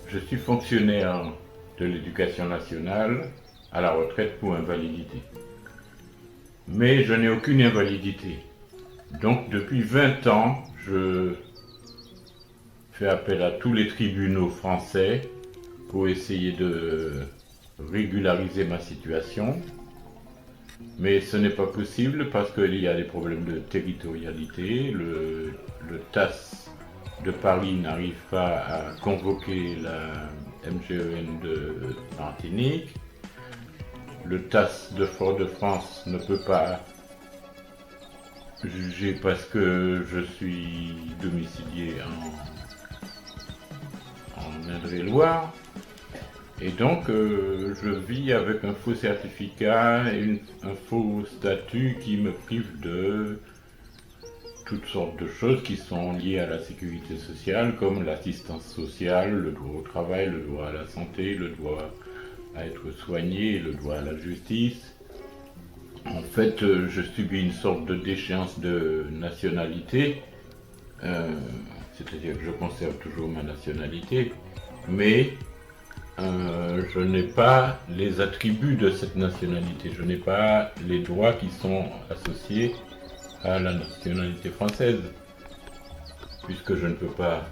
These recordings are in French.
Je suis fonctionnaire de l'éducation nationale à la retraite pour invalidité. Mais je n'ai aucune invalidité. Donc depuis 20 ans, je fais appel à tous les tribunaux français pour essayer de régulariser ma situation. Mais ce n'est pas possible parce qu'il y a des problèmes de territorialité. Le TAS de Paris n'arrive pas à convoquer la MGEN de Martinique. Le TAS de Fort-de-France ne peut pas juger parce que je suis domicilié en Indre-et-Loire. Et donc, je vis avec un faux certificat et un faux statut qui me prive de toutes sortes de choses qui sont liées à la sécurité sociale, comme l'assistance sociale, le droit au travail, le droit à la santé, le droit à être soigné, le droit à la justice. En fait, je subis une sorte de déchéance de nationalité, c'est-à-dire que je conserve toujours ma nationalité, mais je n'ai pas les attributs de cette nationalité, je n'ai pas les droits qui sont associés à la nationalité française, puisque je ne peux pas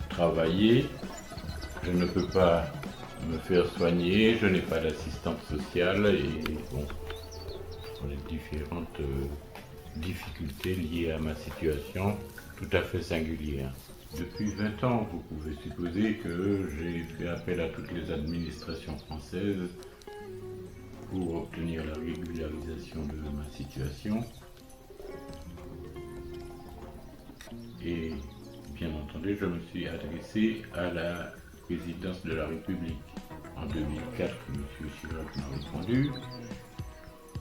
travailler, je ne peux pas me faire soigner, je n'ai pas d'assistante sociale et bon, les différentes difficultés liées à ma situation tout à fait singulière. Depuis 20 ans, vous pouvez supposer que j'ai fait appel à toutes les administrations françaises pour obtenir la régularisation de ma situation. Et bien entendu, je me suis adressé à la présidence de la République. En 2004, M. Chirac m'a répondu.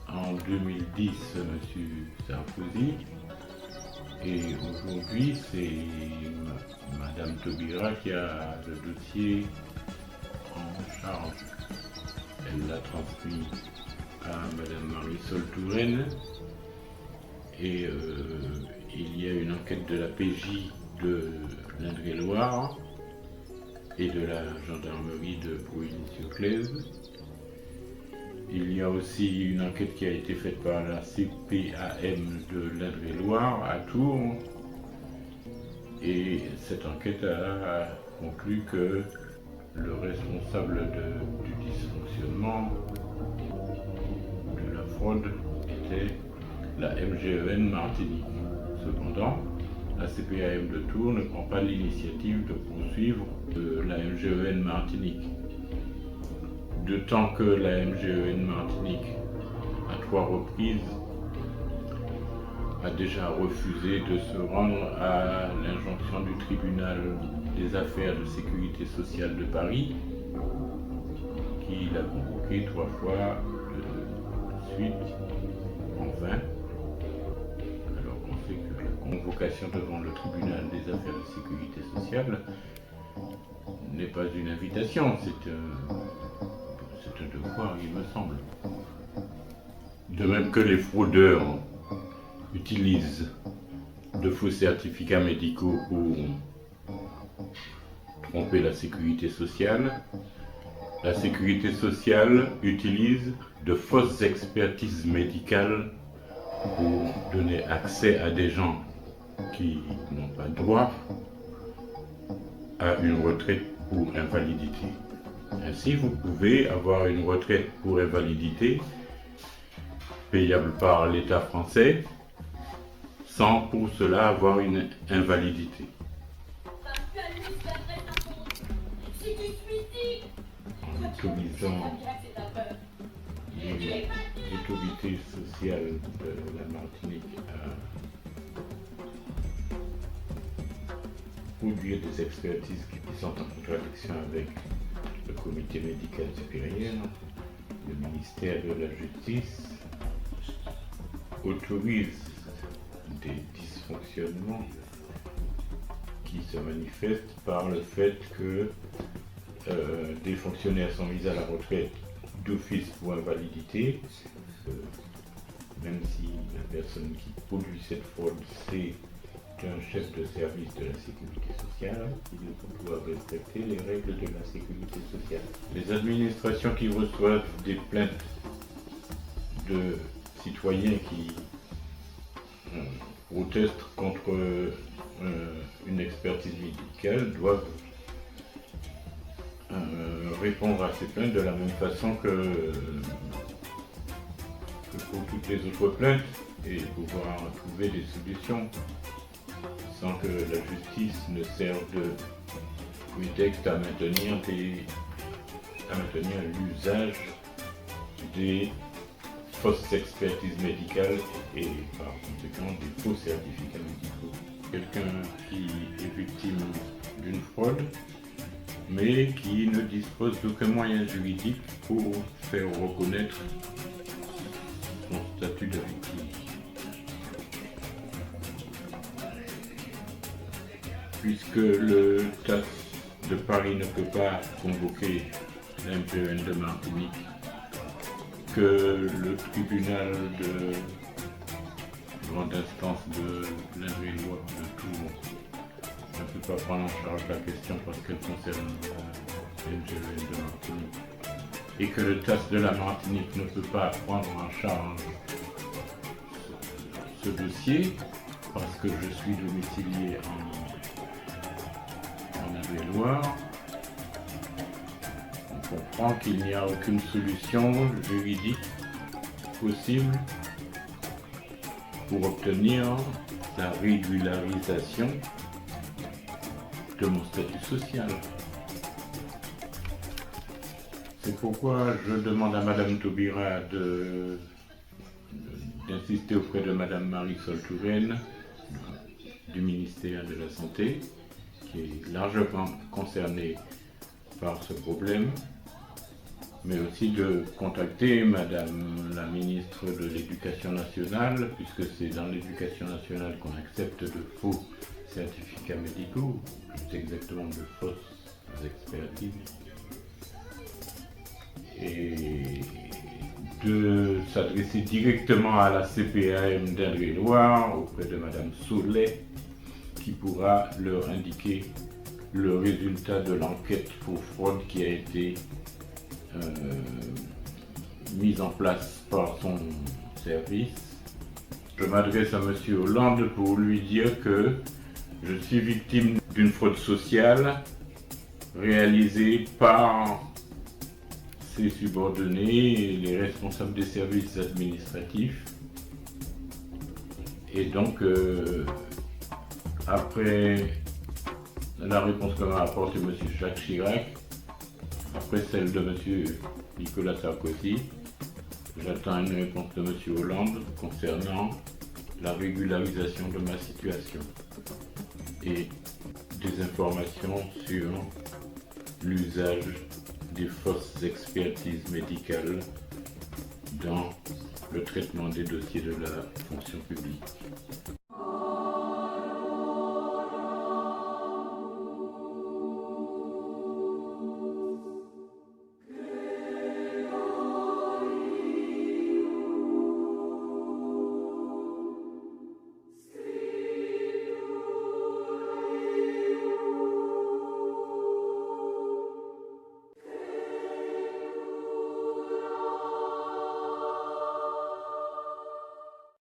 En 2010, M. Sarkozy. Et aujourd'hui, c'est Madame Taubira qui a le dossier en charge. Elle l'a transmis à Madame Marisol Touraine. Et il y a une enquête de la PJ de l'Indre-et-Loire et de la gendarmerie de Brouilly-sur-Claise. Il y a aussi une enquête qui a été faite par la CPAM de l'Indre-et-Loire à Tours. Et cette enquête a conclu que le responsable du dysfonctionnement de la fraude était la MGEN Martinique. Cependant, la CPAM de Tours ne prend pas l'initiative de poursuivre la MGEN Martinique. D'autant que la MGEN Martinique, à 3 reprises, a déjà refusé de se rendre à l'injonction du tribunal des affaires de sécurité sociale de Paris, qui l'a convoqué 3 fois de suite en vain. Alors on sait que la convocation devant le tribunal des affaires de sécurité sociale n'est pas une invitation, c'est un devoir, il me semble. De même que les fraudeurs utilisent de faux certificats médicaux pour tromper la sécurité sociale utilise de fausses expertises médicales pour donner accès à des gens qui n'ont pas droit à une retraite pour invalidité. Ainsi, vous pouvez avoir une retraite pour invalidité payable par l'État français sans pour cela avoir une invalidité. En autorisant les autorités sociales de la Martinique à produire des expertises qui sont en contradiction avec le comité médical supérieur, le ministère de la Justice autorise des dysfonctionnements qui se manifestent par le fait que des fonctionnaires sont mis à la retraite d'office pour invalidité, même si la personne qui produit cette fraude sait un chef de service de la sécurité sociale, il doit respecter les règles de la sécurité sociale. Les administrations qui reçoivent des plaintes de citoyens qui protestent contre une expertise médicale doivent répondre à ces plaintes de la même façon que pour toutes les autres plaintes et pouvoir trouver des solutions sans que la justice ne serve de prétexte à maintenir l'usage des fausses expertises médicales et par conséquent des faux certificats médicaux. Quelqu'un qui est victime d'une fraude mais qui ne dispose d'aucun moyen juridique pour faire reconnaître son statut de victime. Puisque le TAS de Paris ne peut pas convoquer l'MPN de Martinique, que le tribunal de grande instance de l'Indre-et-Loire de Tours ne peut pas prendre en charge la question parce qu'elle concerne la MGN de Martinique, et que le TAS de la Martinique ne peut pas prendre en charge ce dossier parce que je suis domicilié en Indre-et-Loire, on comprend qu'il n'y a aucune solution juridique possible pour obtenir la régularisation de mon statut social. C'est pourquoi je demande à Madame Taubira d'insister auprès de Madame Marisol Touraine du ministère de la Santé, qui est largement concernée par ce problème, mais aussi de contacter Madame la ministre de l'Éducation nationale, puisque c'est dans l'Éducation nationale qu'on accepte de faux certificats médicaux, plus exactement de fausses expertises, et de s'adresser directement à la CPAM d'Indre-et-Loire auprès de Madame Saulet, qui pourra leur indiquer le résultat de l'enquête pour fraude qui a été mise en place par son service. Je m'adresse à M. Hollande pour lui dire que je suis victime d'une fraude sociale réalisée par ses subordonnés et les responsables des services administratifs. Et donc, après la réponse que m'a apportée M. Jacques Chirac, après celle de M. Nicolas Sarkozy, j'attends une réponse de M. Hollande concernant la régularisation de ma situation et des informations sur l'usage des fausses expertises médicales dans le traitement des dossiers de la fonction publique.